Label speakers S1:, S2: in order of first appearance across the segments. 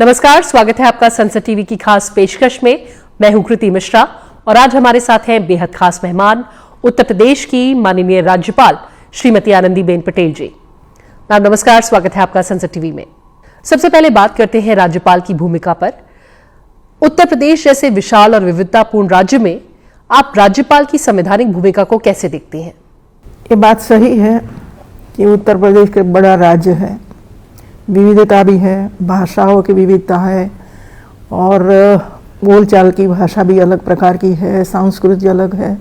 S1: नमस्कार, स्वागत है आपका संसद टीवी की खास पेशकश में। मैं हूं कृति मिश्रा और आज हमारे साथ हैं बेहद खास मेहमान उत्तर प्रदेश की माननीय राज्यपाल श्रीमती आनंदीबेन पटेल जी। मैम नमस्कार, स्वागत है आपका संसद टीवी में। सबसे पहले बात करते हैं राज्यपाल की भूमिका पर। उत्तर प्रदेश जैसे विशाल और विविधतापूर्ण राज्य में आप राज्यपाल की संवैधानिक भूमिका को कैसे देखती हैं?
S2: ये बात सही है कि उत्तर प्रदेश के बड़ा राज्य है, विविधता भी है, भाषाओं की विविधता है और बोलचाल की भाषा भी अलग प्रकार की है, संस्कृति अलग है,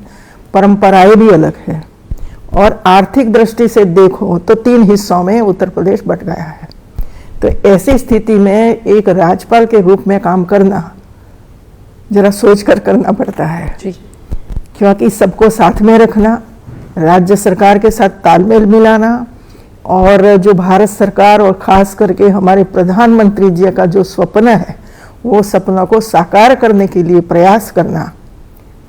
S2: परंपराएं भी अलग है। और आर्थिक दृष्टि से देखो तो 3 हिस्सों में उत्तर प्रदेश बट गया है। तो ऐसी स्थिति में एक राज्यपाल के रूप में काम करना जरा सोच कर करना पड़ता है
S1: जी।
S2: क्योंकि सबको साथ में रखना, राज्य सरकार के साथ तालमेल मिलाना और जो भारत सरकार और खास करके हमारे प्रधानमंत्री जी का जो स्वप्न है वो सपना को साकार करने के लिए प्रयास करना,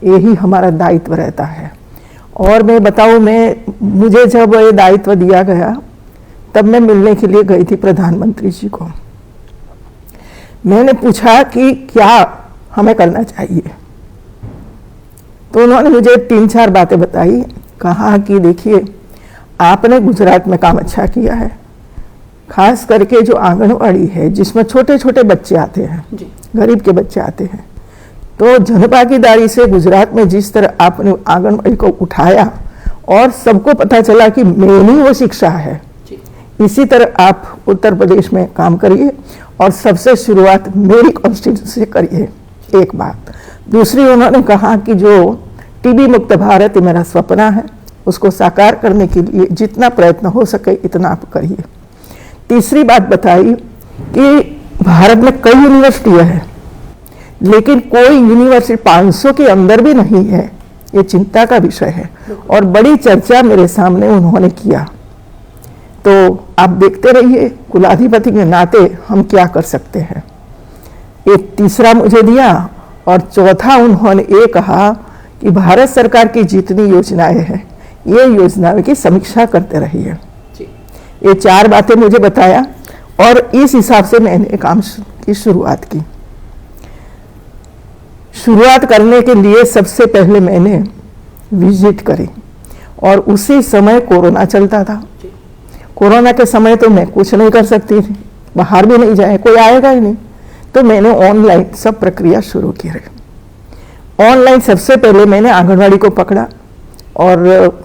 S2: यही हमारा दायित्व रहता है। और मैं बताऊं, मुझे जब ये दायित्व दिया गया तब मैं मिलने के लिए गई थी प्रधानमंत्री जी को। मैंने पूछा कि क्या हमें करना चाहिए, तो उन्होंने मुझे 3-4 बातें बताई। कहा कि देखिए, आपने गुजरात में काम अच्छा किया है, खास करके जो आंगनवाड़ी है जिसमें छोटे छोटे बच्चे आते हैं, गरीब के बच्चे आते हैं, तो जनभागीदारी से गुजरात में जिस तरह आपने आंगनवाड़ी को उठाया और सबको पता चला कि मेरी वो शिक्षा है, इसी तरह आप उत्तर प्रदेश में काम करिए और सबसे शुरुआत मेरी कॉन्स्टिट्यूंसी से करिए। एक बात। दूसरी, उन्होंने कहा कि जो टीबी मुक्त भारत मेरा सपना है, उसको साकार करने के लिए जितना प्रयत्न हो सके इतना आप करिए। तीसरी बात बताई कि भारत में कई यूनिवर्सिटियां हैं, लेकिन कोई यूनिवर्सिटी 500 के अंदर भी नहीं है, ये चिंता का विषय है। और बड़ी चर्चा मेरे सामने उन्होंने किया। तो आप देखते रहिए, कुलाधिपति के नाते हम क्या कर सकते हैं। एक तीसरा मुझे दिया और चौथा उन्होंने ये कहा कि भारत सरकार की जितनी योजनाएं हैं, ये योजनाओं की समीक्षा करते रहिए। ये 4 बातें मुझे बताया और इस हिसाब से मैंने काम की शुरुआत की। शुरुआत करने के लिए सबसे पहले मैंने विजिट करी और उसी समय कोरोना चलता था। कोरोना के समय तो मैं कुछ नहीं कर सकती थी, बाहर भी नहीं जाए, कोई आएगा ही नहीं, तो मैंने ऑनलाइन सब प्रक्रिया शुरू की रही। ऑनलाइन सबसे पहले मैंने आंगनवाड़ी को पकड़ा और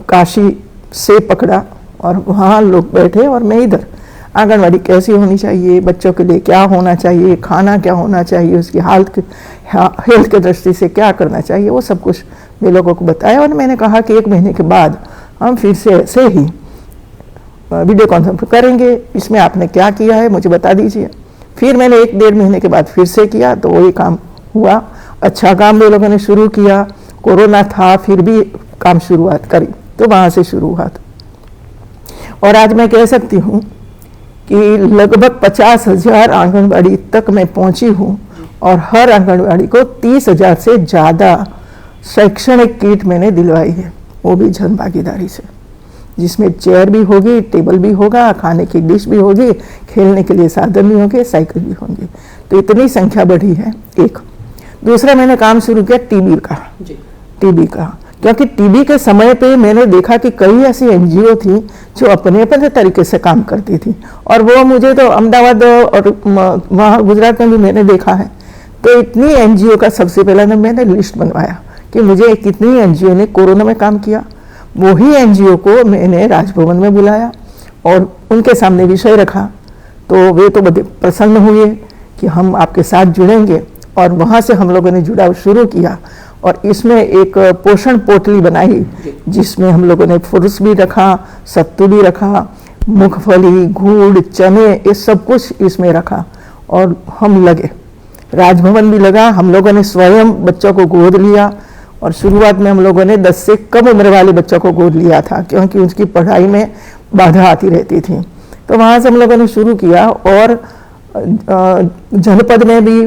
S2: काशी से पकड़ा और वहाँ लोग बैठे और मैं इधर, आंगनवाड़ी कैसी होनी चाहिए, बच्चों के लिए क्या होना चाहिए, खाना क्या होना चाहिए, उसकी हेल्थ के दृष्टि से क्या करना चाहिए, वो सब कुछ मैं लोगों को बताया। और मैंने कहा कि 1 महीने के बाद हम फिर से ऐसे ही वीडियो कॉन्फ्रेंस करेंगे, इसमें आपने क्या किया है मुझे बता दीजिए। फिर मैंने 1-1.5 महीने के बाद फिर से किया, तो वही काम हुआ। अच्छा काम वे लोगों ने शुरू किया। कोरोना था फिर भी काम शुरुआत करी, तो वहाँ से शुरुआत। और आज मैं कह सकती हूँ कि लगभग 50,000 आंगनबाड़ी तक मैं पहुँची हूँ और हर आंगनबाड़ी को 30,000 से ज़्यादा शैक्षणिक किट मैंने दिलवाई है, वो भी जन भागीदारी से, जिसमें चेयर भी होगी, टेबल भी होगा, खाने की डिश भी होगी, खेलने के लिए साधन भी होंगे, साइकिल भी होंगी। तो इतनी संख्या बढ़ी है। एक दूसरा मैंने काम शुरू किया टीबी का, क्योंकि टीबी के समय पे मैंने देखा कि कई ऐसी एनजीओ थी जो अपने अपने तरीके से काम करती थी और वो मुझे तो अहमदाबाद और वहाँ गुजरात में भी मैंने देखा है। तो इतनी एनजीओ का सबसे पहले मैंने लिस्ट बनवाया कि मुझे कितनी एनजीओ ने कोरोना में काम किया। वही एनजीओ को मैंने राजभवन में बुलाया और उनके सामने विषय रखा, तो वे तो बड़े प्रसन्न हुए कि हम आपके साथ जुड़ेंगे। और वहाँ से हम लोगों ने जुड़ाव शुरू किया और इसमें एक पोषण पोटली बनाई जिसमें हम लोगों ने फ्रूट्स भी रखा, सत्तू भी रखा, मूंगफली, गुड़, चने, ये सब कुछ इसमें रखा। और हम लगे, राजभवन भी लगा, हम लोगों ने स्वयं बच्चों को गोद लिया। और शुरुआत में हम लोगों ने 10 से कम उम्र वाले बच्चों को गोद लिया था, क्योंकि उसकी पढ़ाई में बाधा आती रहती थी। तो वहाँ से हम लोगों ने शुरू किया और जनपद में भी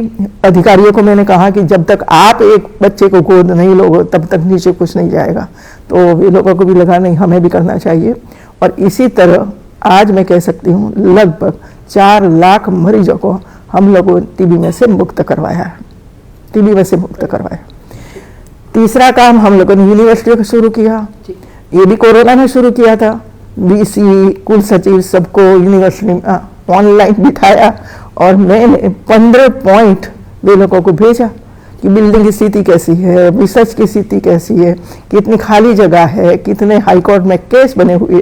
S2: अधिकारियों को मैंने कहा कि जब तक आप एक बच्चे को गोद नहीं लोगे तब तक नीचे कुछ नहीं जाएगा। तो वे लोगों को भी लगा नहीं, हमें भी करना चाहिए। और इसी तरह आज मैं कह सकती हूँ लगभग 4 लाख मरीजों को हम लोगों टीबी में से मुक्त करवाया है, टीबी में से मुक्त करवाया। तीसरा काम हम लोगों ने यूनिवर्सिटी को शुरू किया, ये भी कोरोना में शुरू किया था। बीसी कुल सचिव सबको यूनिवर्सिटी में ऑनलाइन बिठाया और मैंने 15 पॉइंट वे लोगों को भेजा कि बिल्डिंग की स्थिति कैसी है, रिसर्च की स्थिति कैसी है, कितनी खाली जगह है, कितने हाईकोर्ट में केस बने हुए,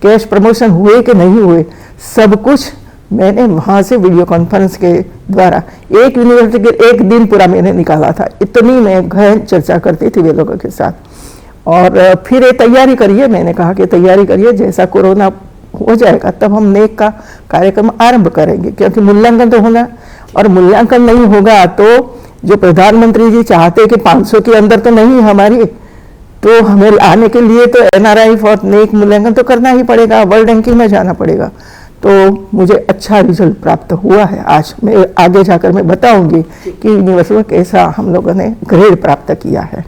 S2: केस प्रमोशन हुए कि नहीं हुए, सब कुछ मैंने वहाँ से वीडियो कॉन्फ्रेंस के द्वारा एक यूनिवर्सिटी के एक दिन पूरा मैंने निकाला था। इतनी मैं गहन चर्चा करती थी वे लोगों के साथ। और फिर ये तैयारी करिए, मैंने कहा कि तैयारी करिए, जैसा कोरोना हो जाएगा तब हम नेक का कार्यक्रम आरंभ करेंगे, क्योंकि मूल्यांकन तो होना, और मूल्यांकन नहीं होगा तो जो प्रधानमंत्री जी चाहते कि 500 के अंदर तो नहीं हमारी, तो हमें आने के लिए तो NRI फॉर नेक मूल्यांकन तो करना ही पड़ेगा, वर्ल्ड रैंकिंग में जाना पड़ेगा। तो मुझे अच्छा रिजल्ट प्राप्त हुआ है। आज मैं आगे जाकर मैं बताऊंगी कि यूनिवर्सिटी में कैसा हम लोगों ने ग्रेड प्राप्त किया है।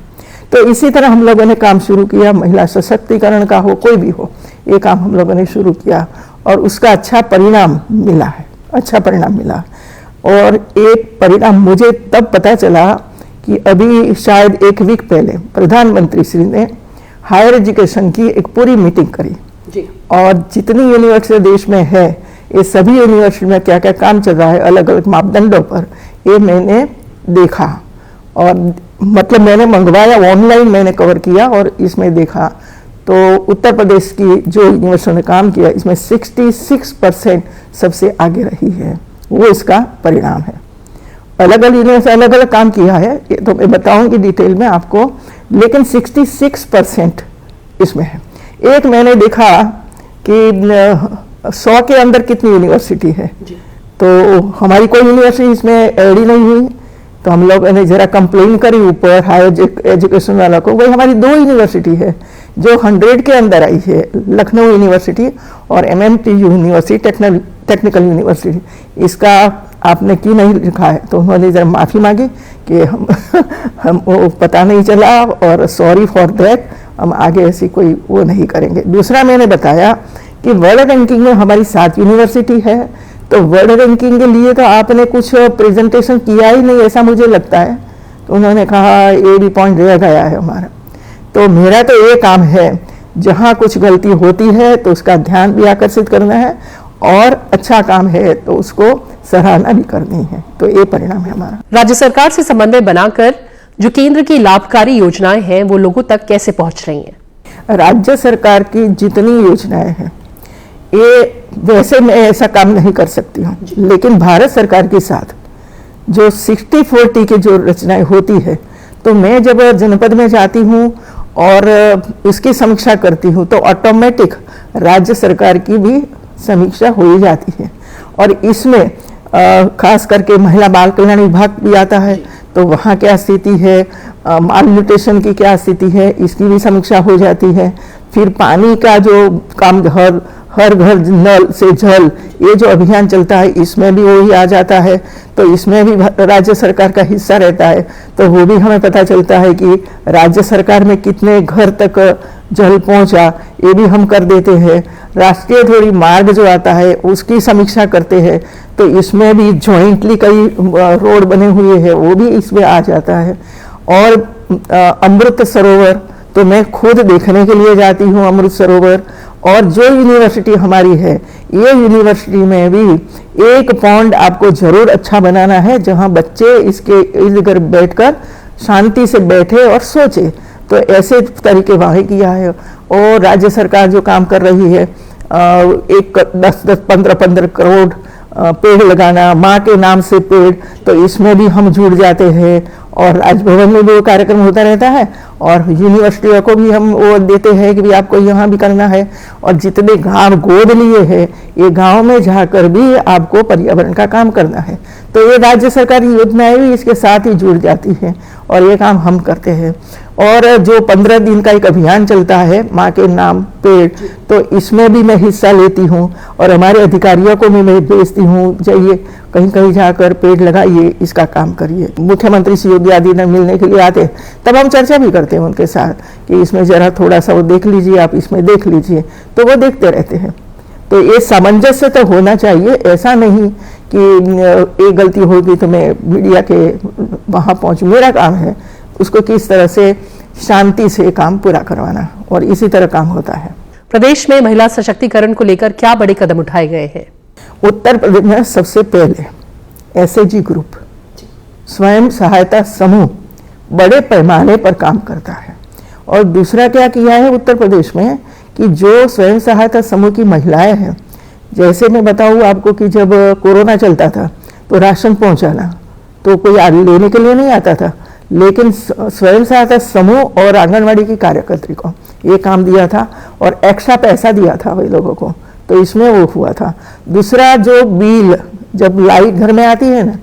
S2: तो इसी तरह हम लोगों ने काम शुरू किया, महिला सशक्तिकरण का हो, कोई भी हो, ये काम हम लोगों ने शुरू किया और उसका अच्छा परिणाम मिला है, अच्छा परिणाम मिला। और एक परिणाम मुझे तब पता चला कि अभी शायद एक वीक पहले प्रधानमंत्री श्री ने हायर एजुकेशन की एक पूरी मीटिंग करी जी। और जितनी यूनिवर्सिटी देश में है, ये सभी यूनिवर्सिटी में क्या क्या काम चल रहा है अलग अलग मापदंडों पर, ये मैंने देखा और मतलब मैंने मंगवाया, ऑनलाइन मैंने कवर किया और इसमें देखा तो उत्तर प्रदेश की जो यूनिवर्सिटी ने काम किया इसमें 66% सबसे आगे रही है, वो इसका परिणाम है। अलग अलग यूनिवर्सिटी अलग अलग काम किया है, ये तो मैं बताऊंगी डिटेल में आपको, लेकिन 66% इसमें है। एक मैंने देखा कि 100 के अंदर कितनी यूनिवर्सिटी है, तो हमारी कोई यूनिवर्सिटी इसमें ऐड ही नहीं हुई। तो हम लोग ने जरा कंप्लेन करी ऊपर हायर एजुकेशन वाला को, वही हमारी 2 यूनिवर्सिटी है जो 100 के अंदर आई है, लखनऊ यूनिवर्सिटी और MMT यूनिवर्सिटी, टेक्निकल यूनिवर्सिटी। इसका आपने क्यों नहीं लिखा है, तो उन्होंने जरा माफ़ी मांगी कि हम वो पता नहीं चला और सॉरी फॉर दैट, हम आगे ऐसी कोई वो नहीं करेंगे। दूसरा मैंने बताया कि वर्ल्ड रैंकिंग में हमारी 7 यूनिवर्सिटी है, तो वर्ल्ड रैंकिंग के लिए तो आपने कुछ प्रेजेंटेशन किया ही नहीं ऐसा मुझे लगता है। तो उन्होंने कहा ये भी पॉइंट रह गया है हमारा। तो मेरा तो ये काम है, जहाँ कुछ गलती होती है तो उसका ध्यान भी आकर्षित करना है और अच्छा काम है तो उसको सराहना भी करनी है। तो ये परिणाम है हमारा।
S1: राज्य सरकार से समन्वय बनाकर जो केंद्र की लाभकारी योजनाएं हैं वो लोगों तक कैसे पहुंच रही हैं?
S2: राज्य सरकार की जितनी योजनाएं हैं, ये वैसे मैं ऐसा काम नहीं कर सकती हूँ, लेकिन भारत सरकार के साथ जो 60-40 की जो रचनाएं होती है, तो मैं जब जनपद में जाती हूँ और उसकी समीक्षा करती हूँ तो ऑटोमेटिक राज्य सरकार की भी समीक्षा हो ही जाती है। और इसमें खास करके महिला बाल कल्याण विभाग भी आता है, तो वहाँ क्या स्थिति है, माल न्यूट्रिशन की क्या स्थिति है, इसकी भी समीक्षा हो जाती है। फिर पानी का जो काम, हर घर नल से जल, ये जो अभियान चलता है इसमें भी वही आ जाता है, तो इसमें भी राज्य सरकार का हिस्सा रहता है। तो वो भी हमें पता चलता है कि राज्य सरकार में कितने घर तक जल पहुंचा, ये भी हम कर देते हैं। राष्ट्रीय धोरी मार्ग जो आता है उसकी समीक्षा करते हैं, तो इसमें भी जॉइंटली कई रोड बने हुए हैं, वो भी इसमें आ जाता है। और अमृत सरोवर तो मैं खुद देखने के लिए जाती हूँ अमृत सरोवर। और जो यूनिवर्सिटी हमारी है, ये यूनिवर्सिटी में भी एक पॉन्ड आपको जरूर अच्छा बनाना है, जहाँ बच्चे इसके इर्द गिर्द बैठकर शांति से बैठे और सोचे। तो ऐसे तरीके वहाँ किया है। और राज्य सरकार जो काम कर रही है, एक 10-10, 15-15 करोड़ पेड़ लगाना, माँ के नाम से पेड़, तो इसमें भी हम जुड़ जाते हैं। और राजभवन में भी वो कार्यक्रम होता रहता है और यूनिवर्सिटियों को भी हम वो देते हैं कि भी आपको यहाँ भी करना है। और जितने गांव गोद लिए हैं, ये गांव में जाकर भी आपको पर्यावरण का काम करना है। तो ये राज्य सरकार की योजनाएं भी इसके साथ ही जुड़ जाती हैं और ये काम हम करते हैं। और जो 15 दिन का एक अभियान चलता है माँ के नाम पेड़, तो इसमें भी मैं हिस्सा लेती हूँ और हमारे अधिकारियों को भी मैं भेजती हूँ, जाइए कहीं कहीं जाकर पेड़ लगाइए, इसका काम करिए। मुख्यमंत्री श्री योगी आदित्यनाथ मिलने के लिए आते तब हम चर्चा भी करते हैं उनके साथ कि इसमें जरा थोड़ा सा वो देख लीजिए, आप इसमें देख लीजिए, तो वो देखते रहते हैं। तो ये सामंजस्य तो होना चाहिए, ऐसा नहीं कि एक गलती होगी तो मैं मीडिया के वहाँ पहुँचूँ। मेरा काम है उसको किस तरह से शांति से काम पूरा करवाना, और इसी तरह काम होता है।
S1: प्रदेश में महिला सशक्तिकरण को लेकर क्या बड़े कदम उठाए गए हैं?
S2: उत्तर प्रदेश में सबसे पहले एसएचजी ग्रुप, स्वयं सहायता समूह बड़े पैमाने पर काम करता है। और दूसरा क्या किया है उत्तर प्रदेश में कि जो स्वयं सहायता समूह की महिलाएं हैं, जैसे मैं बताऊँ आपको कि जब कोरोना चलता था तो राशन पहुंचाना तो कोई लेने के लिए नहीं आता था, लेकिन स्वयं सहायता समूह और आंगनवाड़ी की कार्यकर्त्री को ये काम दिया था और एक्स्ट्रा पैसा दिया था वे लोगों को, तो इसमें वो हुआ था। दूसरा, जो बिल जब लाइट घर में आती है ना,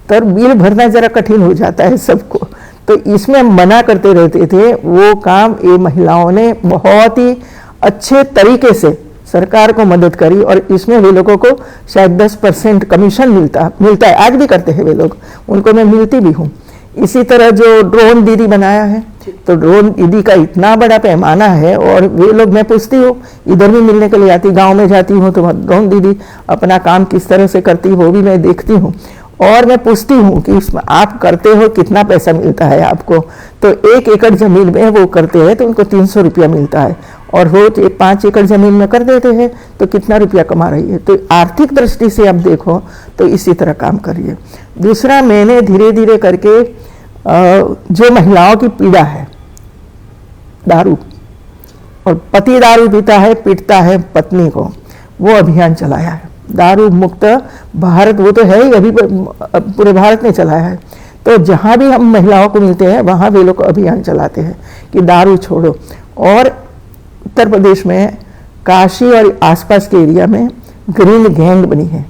S2: तब बिल भरना जरा कठिन हो जाता है सबको, तो इसमें मना करते रहते थे। वो काम ये महिलाओं ने बहुत ही अच्छे तरीके से सरकार को मदद करी, और इसमें वे लोगों को शायद 10% कमीशन मिलता है, आज भी करते हैं वे लोग, उनको मैं मिलती भी हूँ। इसी तरह जो ड्रोन दीदी बनाया है, तो ड्रोन दीदी का इतना बड़ा पैमाना है, और वे लोग, मैं पूछती हूँ, इधर भी मिलने के लिए आती, गांव में जाती हूँ तो ड्रोन दीदी अपना काम किस तरह से करती है वो भी मैं देखती हूँ, और मैं पूछती हूँ कि इसमें आप करते हो कितना पैसा मिलता है आपको। तो 1 एकड़ जमीन में वो करते हैं तो उनको 300 रुपया मिलता है, और वो 5 एकड़ जमीन में कर देते हैं तो कितना रुपया कमा रही है। तो आर्थिक दृष्टि से आप देखो तो इसी तरह काम करिए। दूसरा, मैंने धीरे धीरे करके जो महिलाओं की पीड़ा है, दारू, और पति दारू पीता है, पीटता है पत्नी को, वो अभियान चलाया है। दारू मुक्त भारत, वो तो है ही, अभी पूरे भारत में चलाया है। तो जहाँ भी हम महिलाओं को मिलते हैं वहाँ वे लोग अभियान चलाते हैं कि दारू छोड़ो। और उत्तर प्रदेश में काशी और आसपास के एरिया में ग्रीन गैंग बनी है।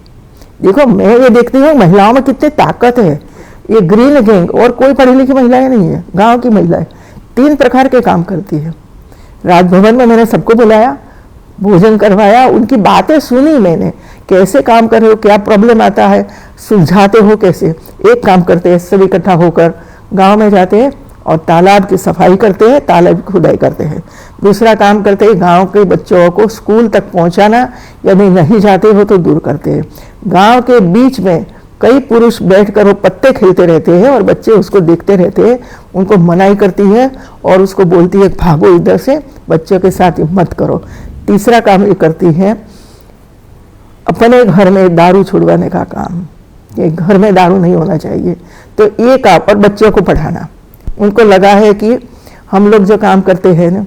S2: देखो, मैं ये देखती हूँ महिलाओं में कितनी ताकत है। ये ग्रीन गैंग, और कोई पढ़ी लिखी महिलाएं नहीं है, गांव की महिलाएं 3 प्रकार के काम करती है। राजभवन में मैंने सबको बुलाया, भोजन करवाया, उनकी बातें सुनी मैंने, कैसे काम कर रहे हो, क्या प्रॉब्लम आता है, सुलझाते हो कैसे। एक काम करते हैं, सब इकट्ठा होकर गांव में जाते हैं और तालाब की सफाई करते हैं, तालाब की खुदाई करते हैं। दूसरा काम करते हैं, गांव के बच्चों को स्कूल तक पहुंचाना, यदि नहीं जाते हो तो दूर करते हैं। गांव के बीच में कई पुरुष बैठकर वो पत्ते खेलते रहते हैं और बच्चे उसको देखते रहते हैं, उनको मनाई करती है और उसको बोलती है भागो इधर से, बच्चों के साथ मत करो। तीसरा काम ये करती है, अपने घर में दारू छुड़वाने का काम, कि घर में दारू नहीं होना चाहिए, तो ये काम। और बच्चों को पढ़ाना, उनको लगा है कि हम लोग जो काम करते हैं ना,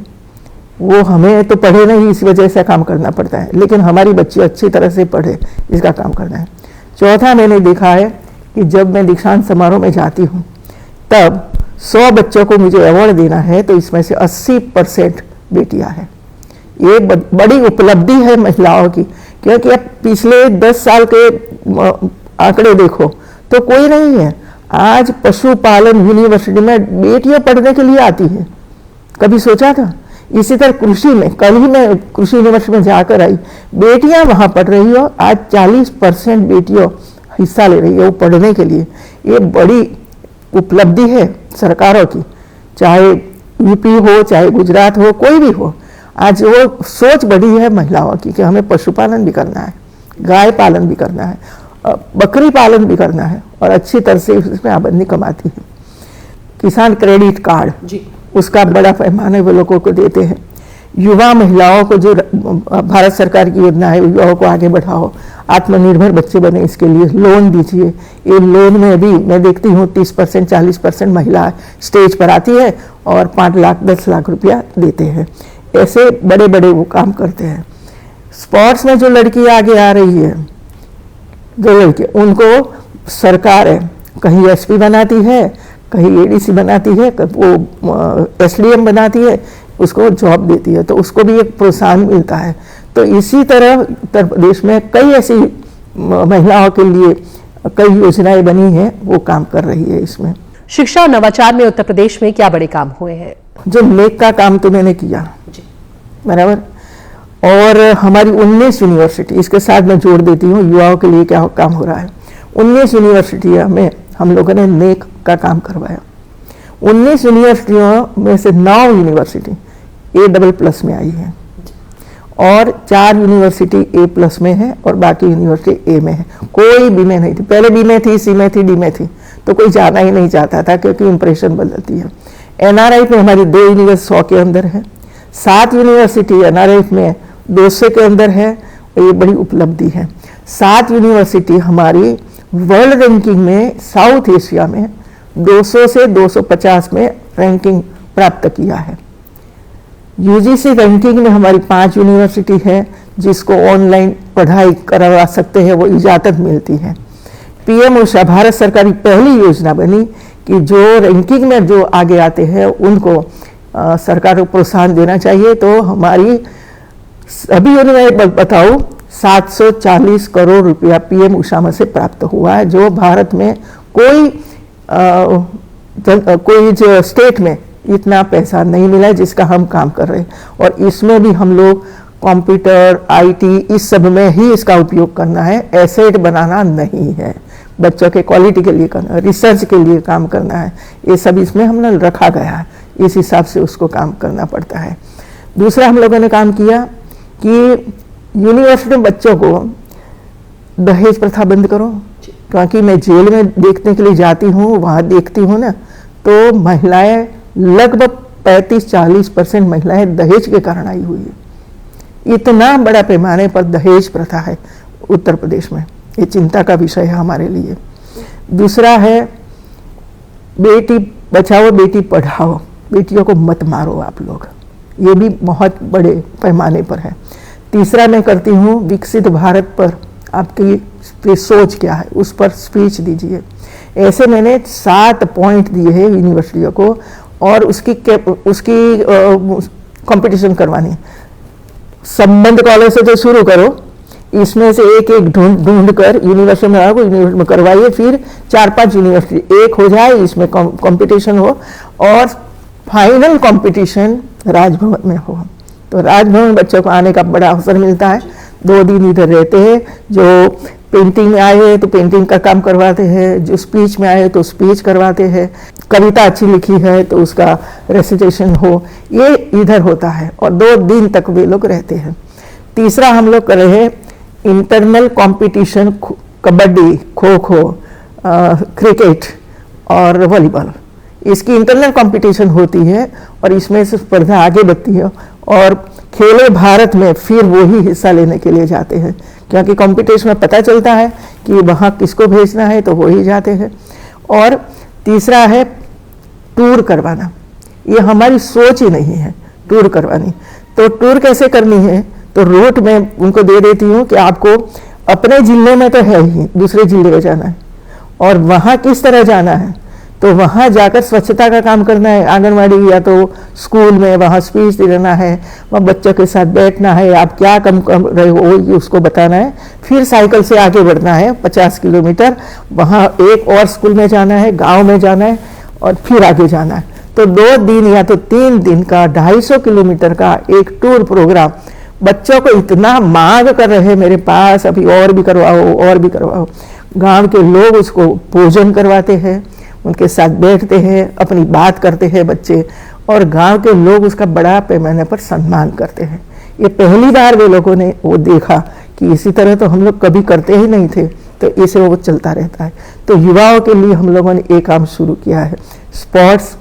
S2: वो हमें तो पढ़े नहीं, इस वजह से काम करना पड़ता है, लेकिन हमारी बच्ची अच्छी तरह से पढ़े, इसका काम करना है। चौथा, मैंने देखा है कि जब मैं दीक्षांत समारोह में जाती हूँ तब 100 बच्चों को मुझे अवार्ड देना है, तो इसमें से 80% बेटियां हैं। ये बड़ी उपलब्धि है महिलाओं की, क्योंकि अब पिछले 10 साल के आंकड़े देखो तो कोई नहीं है। आज पशुपालन यूनिवर्सिटी में बेटियां पढ़ने के लिए आती है, कभी सोचा था? इसी तरह कृषि में, कल ही मैं कृषि यूनिवर्सिटी में जाकर आई, बेटियां वहां पढ़ रही हो। आज 40% बेटियों हिस्सा ले रही है वो पढ़ने के लिए। ये बड़ी उपलब्धि है सरकारों की, चाहे यूपी हो, चाहे गुजरात हो, कोई भी हो। आज वो सोच बढ़ी है महिलाओं की कि हमें पशुपालन भी करना है, गाय पालन भी करना है, बकरी पालन भी करना है, और अच्छी तरह से उसमें आमदनी कमाती है। किसान क्रेडिट कार्ड, उसका बड़ा पैमाने वो लोगों को देते हैं। युवा महिलाओं को, जो भारत सरकार की योजना है, युवाओं को आगे बढ़ाओ, आत्मनिर्भर बच्चे बने, इसके लिए लोन दीजिए। ये लोन में भी मैं देखती हूँ 30% 40% महिला स्टेज पर आती है और 5 लाख 10 लाख रुपया देते हैं। ऐसे बड़े बड़े वो काम करते हैं। स्पोर्ट्स में जो लड़की आगे आ रही है, जो लड़के, उनको सरकार है कहीं एसपी बनाती है, कहीं एडीसी बनाती है, वो एसडीएम बनाती है, उसको जॉब देती है, तो उसको भी एक प्रोत्साहन मिलता है। तो इसी तरह उत्तर प्रदेश में कई ऐसी महिलाओं के लिए कई योजनाएं बनी हैं, वो काम कर रही है इसमें।
S1: शिक्षा और नवाचार में उत्तर प्रदेश में क्या बड़े काम हुए हैं?
S2: जो नेक का काम तो मैंने किया, बराबर। और हमारी 19 यूनिवर्सिटी, इसके साथ मैं जोड़ देती हूँ युवाओं के लिए क्या काम हो रहा है। 19 यूनिवर्सिटियों में हम लोगों ने नेक का काम करवाया। 19 यूनिवर्सिटियों में से 9 यूनिवर्सिटी A++ में आई है, और 4 यूनिवर्सिटी A+ में है और बाकी यूनिवर्सिटी A में है। कोई B में नहीं थी, पहले B में थी, C में थी, D में थी, तो कोई जाना ही नहीं चाहता था क्योंकि इंप्रेशन बदलती है। NRI में हमारी 2 यूनिवर्सिटी 100 के अंदर है, 7 यूनिवर्सिटी NRI में 200 के अंदर है, ये बड़ी उपलब्धि है। 7 यूनिवर्सिटी हमारी वर्ल्ड रैंकिंग में साउथ एशिया में 200 से 250 में रैंकिंग प्राप्त किया है। UGC रैंकिंग में हमारी 5 यूनिवर्सिटी है जिसको ऑनलाइन पढ़ाई करवा सकते हैं, वो इजाज़त मिलती है। PM उषा भारत सरकार की पहली योजना बनी कि जो रैंकिंग में जो आगे आते हैं उनको सरकार को प्रोत्साहन देना चाहिए। तो हमारी अभी यूनिवर्सिटी बताओ 740 करोड़ रुपया PM उषा में से प्राप्त हुआ है, जो भारत में कोई जो स्टेट में इतना पैसा नहीं मिला है जिसका हम काम कर रहे हैं। और इसमें भी हम लोग कंप्यूटर IT इस सब में ही इसका उपयोग करना है, एसेट बनाना नहीं है, बच्चों के क्वालिटी के लिए करना है, रिसर्च के लिए काम करना है, ये सब इसमें हमने रखा गया है, इस हिसाब से उसको काम करना पड़ता है। दूसरा हम लोगों ने काम किया कि यूनिवर्सिटी में बच्चों को दहेज प्रथा बंद करो, क्योंकि मैं जेल में देखने के लिए जाती हूँ, वहाँ देखती हूँ ना, तो महिलाएं लगभग 35-40% महिलाएं दहेज के कारण आई हुई है। इतना बड़ा पैमाने पर दहेज प्रथा है उत्तर प्रदेश में, ये चिंता का विषय है हमारे लिए। दूसरा है बेटी बचाओ बेटी पढ़ाओ, बेटियों को मत मारो आप लोग, ये भी बहुत बड़े पैमाने पर है। तीसरा मैं करती हूँ विकसित भारत पर आपकी सोच क्या है, उस पर स्पीच दीजिए। ऐसे मैंने 7 पॉइंट दिए हैं यूनिवर्सिटियों को और उसकी कंपटीशन करवानी। संबंध कॉलेज से जो शुरू करो, इसमें से एक एक ढूंढ कर यूनिवर्सिटी में आओ, यूनिवर्सिटी में करवाइए, फिर 4-5 यूनिवर्सिटी एक हो जाए, इसमें कंपटीशन हो और फाइनल कंपटीशन राजभवन में हो। तो राजभवन बच्चों को आने का बड़ा अवसर मिलता है, 2 दिन इधर रहते हैं। जो पेंटिंग में आए हैं तो पेंटिंग का काम करवाते हैं, जो स्पीच में आए तो स्पीच करवाते हैं, कविता अच्छी लिखी है तो उसका रेसिटेशन हो, ये इधर होता है और 2 दिन तक वे लोग रहते हैं। तीसरा हम लोग कर रहे हैं internal competition, kabaddi, kho kho, cricket और वॉलीबॉल, इसकी इंटरनल कंपटीशन होती है और इसमें से स्पर्धा आगे बढ़ती है और खेलो भारत में फिर वो ही हिस्सा लेने के लिए जाते हैं, क्योंकि कंपटीशन में पता चलता है कि वहाँ किसको भेजना है तो वो ही जाते हैं। और तीसरा है टूर करवाना, ये हमारी सोच ही नहीं है टूर करवानी। तो टूर कैसे करनी है, तो रूट मैं उनको दे देती हूँ कि आपको अपने जिले में तो है ही, दूसरे जिले में जाना है और वहाँ किस तरह जाना है, तो वहाँ जाकर स्वच्छता का काम करना है, आंगनवाड़ी या तो स्कूल में वहाँ स्पीच देना है, वहाँ बच्चों के साथ बैठना है, आप क्या काम कर रहे हो ये उसको बताना है। फिर साइकिल से आगे बढ़ना है 50 किलोमीटर, वहाँ एक और स्कूल में जाना है, गांव में जाना है और फिर आगे जाना है। तो 2 दिन या तो 3 दिन का 250 किलोमीटर का एक टूर प्रोग्राम बच्चों को इतना मांग कर रहे हैं मेरे पास, अभी और भी करवाओ और भी करवाओ। गाँव के लोग उसको भोजन करवाते हैं, उनके साथ बैठते हैं, अपनी बात करते हैं बच्चे, और गांव के लोग उसका बड़ा पैमाने पर सम्मान करते हैं। ये पहली बार वे लोगों ने वो देखा कि इसी तरह तो हम लोग कभी करते ही नहीं थे, तो इसे वो चलता रहता है। तो युवाओं के लिए हम लोगों ने एक काम शुरू किया है, स्पोर्ट्स,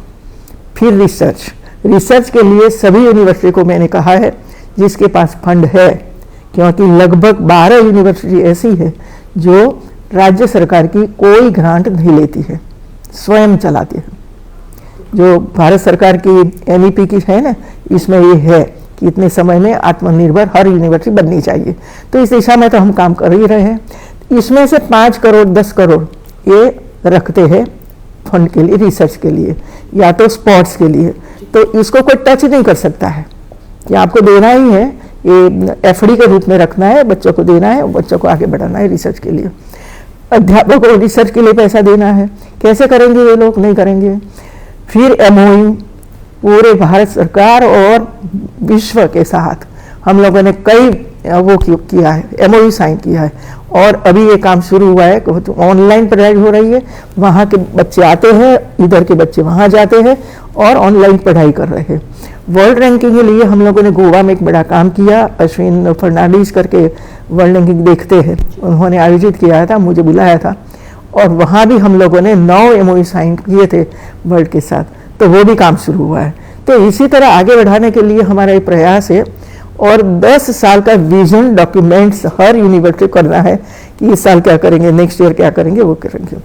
S2: फिर रिसर्च के लिए सभी यूनिवर्सिटी को मैंने कहा है जिसके पास फंड है, क्योंकि लगभग 12 यूनिवर्सिटी ऐसी है जो राज्य सरकार की कोई ग्रांट नहीं लेती है, स्वयं चलाती है। जो भारत सरकार की NEP की है ना, इसमें ये है कि इतने समय में आत्मनिर्भर हर यूनिवर्सिटी बननी चाहिए। तो इस दिशा में तो हम काम कर ही रहे हैं। इसमें से 5 करोड़ 10 करोड़ ये रखते हैं फंड के लिए, रिसर्च के लिए या तो स्पोर्ट्स के लिए। तो इसको कोई टच नहीं कर सकता है कि आपको देना ही है, ये FD के रूप में रखना है, बच्चों को देना है, बच्चों को आगे बढ़ाना है रिसर्च के लिए। अध्यापकों को रिसर्च के लिए पैसा देना है, कैसे करेंगे ये लोग, नहीं करेंगे। फिर MOU पूरे भारत सरकार और विश्व के साथ हम लोगों ने कई वो किया है, MOU साइन किया है और अभी ये काम शुरू हुआ है। ऑनलाइन पढ़ाई हो रही है, वहाँ के बच्चे आते हैं, इधर के बच्चे वहाँ जाते हैं और ऑनलाइन पढ़ाई कर रहे हैं। वर्ल्ड रैंकिंग के लिए हम लोगों ने गोवा में एक बड़ा काम किया। अश्विन फर्नांडीज करके वर्ल्ड रैंकिंग देखते हैं, उन्होंने आयोजित किया था, मुझे बुलाया था, और वहाँ भी हम लोगों ने 9 MOU साइन किए थे वर्ल्ड के साथ, तो वो भी काम शुरू हुआ है। तो इसी तरह आगे बढ़ाने के लिए हमारा एक प्रयास है, और 10 साल का विजन डॉक्यूमेंट्स हर यूनिवर्सिटी करना है कि इस साल क्या करेंगे, नेक्स्ट ईयर क्या करेंगे, वो करेंगे।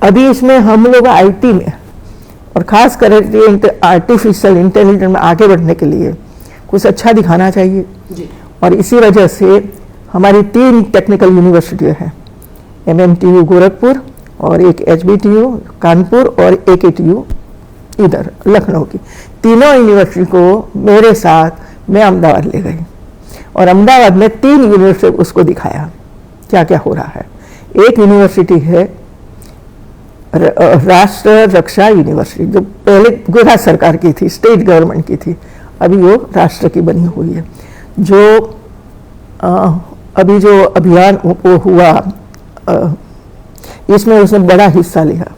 S2: अभी इसमें हम लोग IT में और खास करके आर्टिफिशियल इंटेलिजेंस में आगे बढ़ने के लिए कुछ अच्छा दिखाना चाहिए जी। और इसी वजह से हमारी 3 टेक्निकल यूनिवर्सिटी हैं, MMTU गोरखपुर और एक HBTU कानपुर और AKTU इधर लखनऊ की, तीनों यूनिवर्सिटी को मेरे साथ मैं अहमदाबाद ले गई, और अहमदाबाद में 3 यूनिवर्सिटी उसको दिखाया क्या क्या हो रहा है। एक यूनिवर्सिटी है राष्ट्र रक्षा यूनिवर्सिटी, जो पहले गुजरात सरकार की थी, स्टेट गवर्नमेंट की थी, अभी वो राष्ट्र की बनी हुई है। जो अभी जो अभियान वो हुआ, इसमें उसने बड़ा हिस्सा लिया,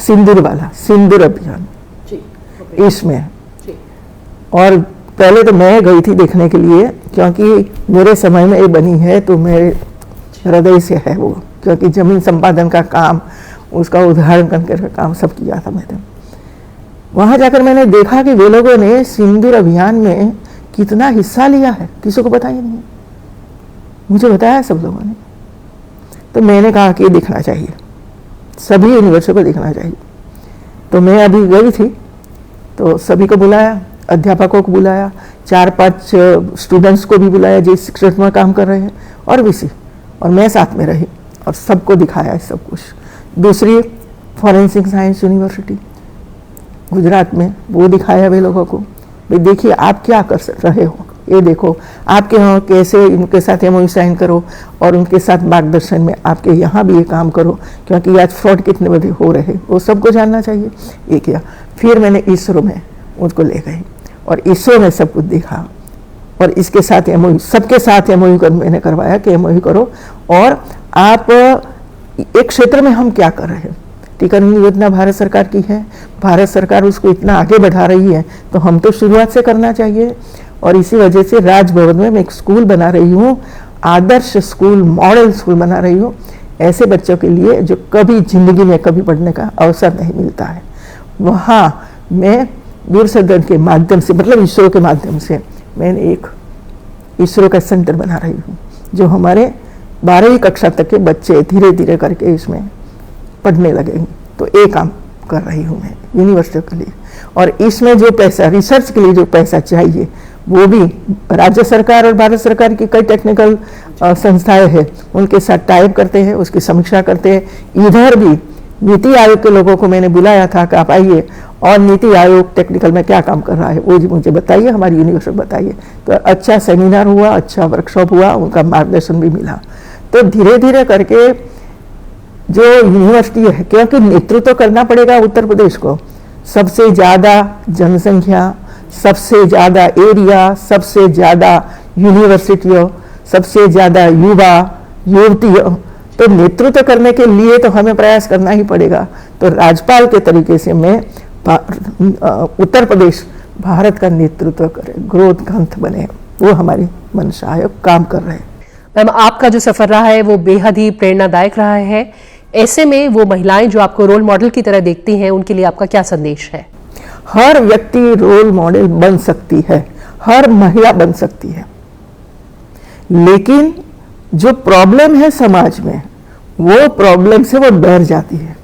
S2: सिंदूर अभियान इसमें। और पहले तो मैं गई थी देखने के लिए, क्योंकि मेरे समय में ये बनी है, तो मेरे हृदय से है वो, क्योंकि जमीन संपादन का काम, उसका उदाहरण करने का काम सब किया था मैंने। वहाँ जाकर मैंने देखा कि वे लोगों ने सिंदूर अभियान में कितना हिस्सा लिया है, किसी को पता ही नहीं, मुझे बताया सब लोगों ने। तो मैंने कहा कि ये दिखना चाहिए, सभी यूनिवर्सिटी को दिखना चाहिए। तो मैं अभी गई थी, तो सभी को बुलाया, अध्यापकों को बुलाया, 4-5 स्टूडेंट्स को भी बुलाया जो इस क्षेत्र में काम कर रहे हैं, और VC, और मैं साथ में रही और सबको दिखाया सब कुछ। दूसरी फॉरेंसिक साइंस यूनिवर्सिटी गुजरात में, वो दिखाया वे लोगों को, भाई देखिए आप क्या कर रहे हो, ये देखो आपके यहाँ कैसे इनके साथ MOU साइन करो, और उनके साथ मार्गदर्शन में आपके यहाँ भी ये काम करो, क्योंकि आज फ्रॉड कितने बड़े हो रहे वो सबको जानना चाहिए। ये किया। फिर मैंने इसरो में उनको ले गई, और इसरो में सब कुछ देखा, और इसके साथ MOU, सबके साथ MOU कर मैंने करवाया कि MOU करो, और आप एक क्षेत्र में हम क्या कर रहे हैं। टीकाकरण योजना भारत सरकार की है, भारत सरकार उसको इतना आगे बढ़ा रही है, तो हम तो शुरुआत से करना चाहिए। और इसी वजह से राजभवन में मैं एक स्कूल बना रही हूँ, आदर्श स्कूल, मॉडल स्कूल बना रही हूँ, ऐसे बच्चों के लिए जो कभी जिंदगी में कभी पढ़ने का अवसर नहीं मिलता है। वहाँ मैं दूरसंचार के माध्यम से, मतलब इसरो के माध्यम से, मैंने एक इसरो का सेंटर बना रही हूँ, जो हमारे 12वीं कक्षा तक के बच्चे धीरे धीरे करके इसमें पढ़ने लगेंगे। तो एक काम कर रही हूँ मैं यूनिवर्सिटी के लिए, और इसमें जो पैसा, रिसर्च के लिए जो पैसा चाहिए, वो भी राज्य सरकार और भारत सरकार की कई टेक्निकल संस्थाएं हैं, उनके साथ टाइप करते हैं, उसकी समीक्षा करते हैं। इधर भी नीति आयोग के लोगों को मैंने बुलाया था कि आप आइए, और नीति आयोग टेक्निकल में क्या काम कर रहा है वो जी मुझे बताइए, हमारी यूनिवर्सिटी बताइए। तो अच्छा सेमिनार हुआ, अच्छा वर्कशॉप हुआ, उनका मार्गदर्शन भी मिला। तो धीरे धीरे करके जो यूनिवर्सिटी है, क्योंकि नेतृत्व करना पड़ेगा उत्तर प्रदेश को, सबसे ज़्यादा जनसंख्या, सबसे ज़्यादा एरिया, सबसे ज़्यादा यूनिवर्सिटियों, सबसे ज़्यादा युवा युवतियों, तो नेतृत्व करने के लिए तो हमें प्रयास करना ही पड़ेगा। तो राज्यपाल के तरीके से मैं उत्तर प्रदेश भारत का नेतृत्व करे, ग्रोथ ग्रंथ बने, वो हमारी मंशा है, काम कर रहे हैं।
S1: मैम, आपका जो सफर रहा है वो बेहद ही प्रेरणादायक रहा है। ऐसे में वो महिलाएं जो आपको रोल मॉडल की तरह देखती हैं, उनके लिए आपका क्या संदेश है?
S2: हर व्यक्ति रोल मॉडल बन सकती है, हर महिला बन सकती है, लेकिन जो प्रॉब्लम है समाज में, वो प्रॉब्लम से वो डर जाती है,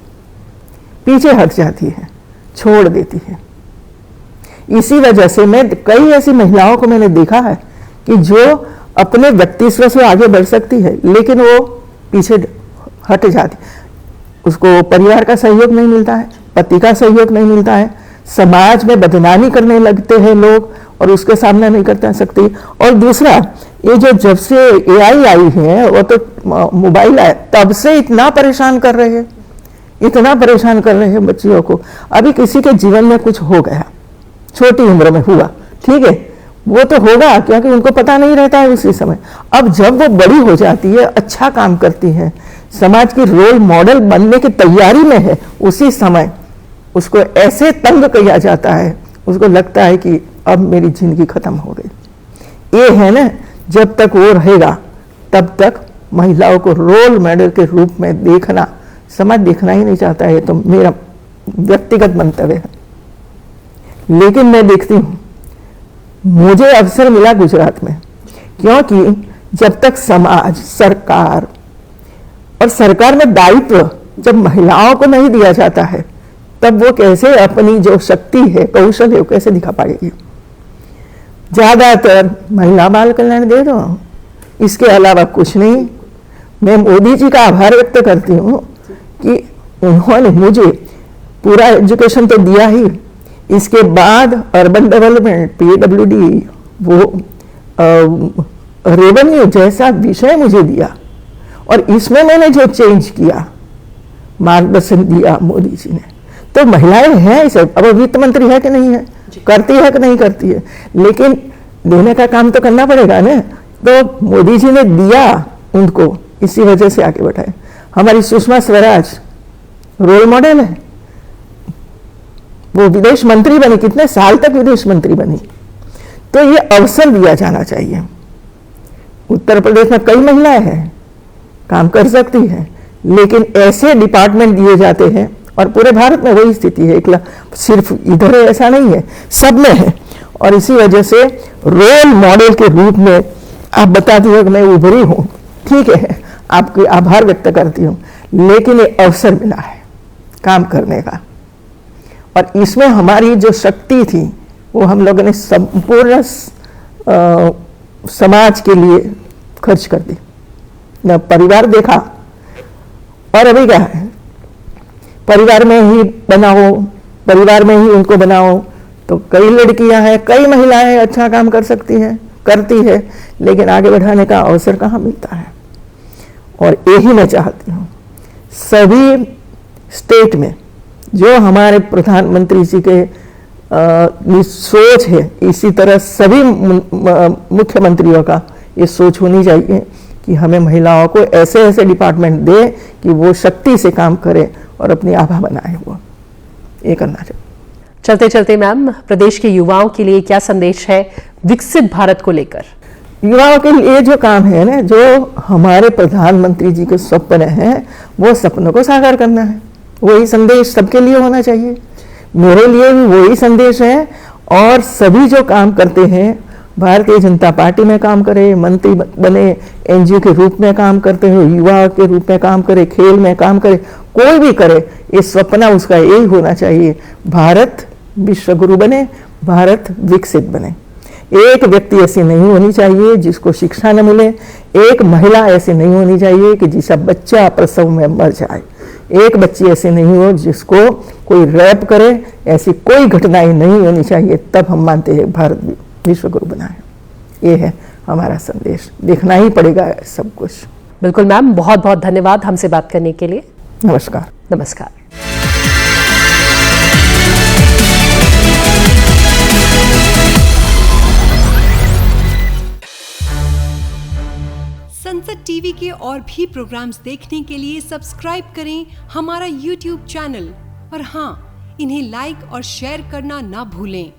S2: पीछे हट जाती है, छोड़ देती है। इसी वजह से मैं कई ऐसी महिलाओं को मैंने देखा है कि जो अपने व्यक्तित्व से आगे बढ़ सकती है, लेकिन वो पीछे हट जाती, उसको परिवार का सहयोग नहीं मिलता है, पति का सहयोग नहीं मिलता है, समाज में बदनामी करने लगते हैं लोग, और उसके सामने नहीं कर सकती। और दूसरा, ये जो जब से AI आई है, वो तो मोबाइल आया, तब से इतना परेशान कर रहे हैं, इतना परेशान कर रहे हैं बच्चियों को। अभी किसी के जीवन में कुछ हो गया, छोटी उम्र में हुआ, ठीक है, वो तो होगा, क्योंकि उनको पता नहीं रहता है उसी समय। अब जब वो बड़ी हो जाती है, अच्छा काम करती है, समाज की रोल मॉडल बनने की तैयारी में है, उसी समय उसको ऐसे तंग किया जाता है, उसको लगता है कि अब मेरी जिंदगी खत्म हो गई। ये है ना, जब तक वो रहेगा तब तक महिलाओं को रोल मॉडल के रूप में देखना समाज देखना ही नहीं चाहता है। तो मेरा व्यक्तिगत मंतव्य है, लेकिन मैं देखती हूँ, मुझे अवसर मिला गुजरात में, क्योंकि जब तक समाज, सरकार और सरकार में दायित्व जब महिलाओं को नहीं दिया जाता है, तब वो कैसे अपनी जो शक्ति है, कौशल है, वो कैसे दिखा पाएगी। ज्यादातर महिला बाल कल्याण दे दो, इसके अलावा कुछ नहीं। मैं मोदी जी का आभार व्यक्त करती हूँ कि उन्होंने मुझे पूरा एजुकेशन तो दिया ही, इसके बाद अर्बन डेवलपमेंट, पीडब्ल्यूडी, वो रेवेन्यू जैसा विषय मुझे दिया, और इसमें मैंने जो चेंज किया, मार्गदर्शन दिया मोदी जी ने। तो महिलाएं हैं इसे, अब वित्त मंत्री है कि नहीं है, करती है कि नहीं करती है, लेकिन देने का काम तो करना पड़ेगा ना। तो मोदी जी ने दिया उनको, इसी वजह से आगे बढ़ाए। हमारी सुषमा स्वराज रोल मॉडल है, वो विदेश मंत्री बनी, कितने साल तक विदेश मंत्री बनी। तो ये अवसर दिया जाना चाहिए। उत्तर प्रदेश में कई महिलाएं हैं, काम कर सकती हैं, लेकिन ऐसे डिपार्टमेंट दिए जाते हैं, और पूरे भारत में वही स्थिति है, सिर्फ इधर है ऐसा नहीं है, सब में है। और इसी वजह से रोल मॉडल के रूप में आप बताती हो कि मैं उभरी हूं, ठीक है, आपके आभार व्यक्त करती हूं, लेकिन ये अवसर मिला है काम करने का, और इसमें हमारी जो शक्ति थी वो हम लोगों ने संपूर्ण समाज के लिए खर्च कर दी। न परिवार देखा, और अभी क्या है, परिवार में ही बनाओ, परिवार में ही उनको बनाओ। तो कई लड़कियां हैं, कई महिलाएं अच्छा काम कर सकती हैं, करती है, लेकिन आगे बढ़ाने का अवसर कहाँ मिलता है। और यही मैं चाहती हूँ सभी स्टेट में, जो हमारे प्रधानमंत्री जी के सोच है, इसी तरह सभी मुख्यमंत्रियों का ये सोच होनी चाहिए कि हमें महिलाओं को ऐसे ऐसे डिपार्टमेंट दे कि वो शक्ति से काम करे और अपनी आभा बनाए। वो ये करना चाहिए।
S1: चलते चलते मैम, प्रदेश के युवाओं के लिए क्या संदेश है विकसित भारत को लेकर?
S2: युवाओं के लिए जो काम है ना, जो हमारे प्रधानमंत्री जी के सपने हैं, वो सपनों को साकार करना है। वही संदेश सबके लिए होना चाहिए, मेरे लिए भी वही संदेश है। और सभी जो काम करते हैं, भारतीय जनता पार्टी में काम करे, मंत्री बने, एनजीओ के रूप में काम करते हो, युवा के रूप में काम करे, खेल में काम करे, कोई भी करे, ये सपना उसका यही होना चाहिए, भारत विश्व गुरु बने, भारत विकसित बने। एक व्यक्ति ऐसी नहीं होनी चाहिए जिसको शिक्षा न मिले, एक महिला ऐसी नहीं होनी चाहिए कि जिसका बच्चा प्रसव में मर जाए, एक बच्ची ऐसी नहीं हो जिसको कोई रैप करे, ऐसी कोई घटनाएं नहीं होनी चाहिए। तब हम मानते हैं भारत विश्व गुरु बना है। ये है हमारा संदेश, देखना ही पड़ेगा सब कुछ।
S1: बिल्कुल मैम, बहुत बहुत धन्यवाद हमसे बात करने के लिए।
S2: नमस्कार।
S1: नमस्कार।
S3: संसद टीवी के और भी प्रोग्राम्स देखने के लिए सब्सक्राइब करें हमारा YouTube चैनल, और हाँ, इन्हें लाइक और शेयर करना ना भूलें।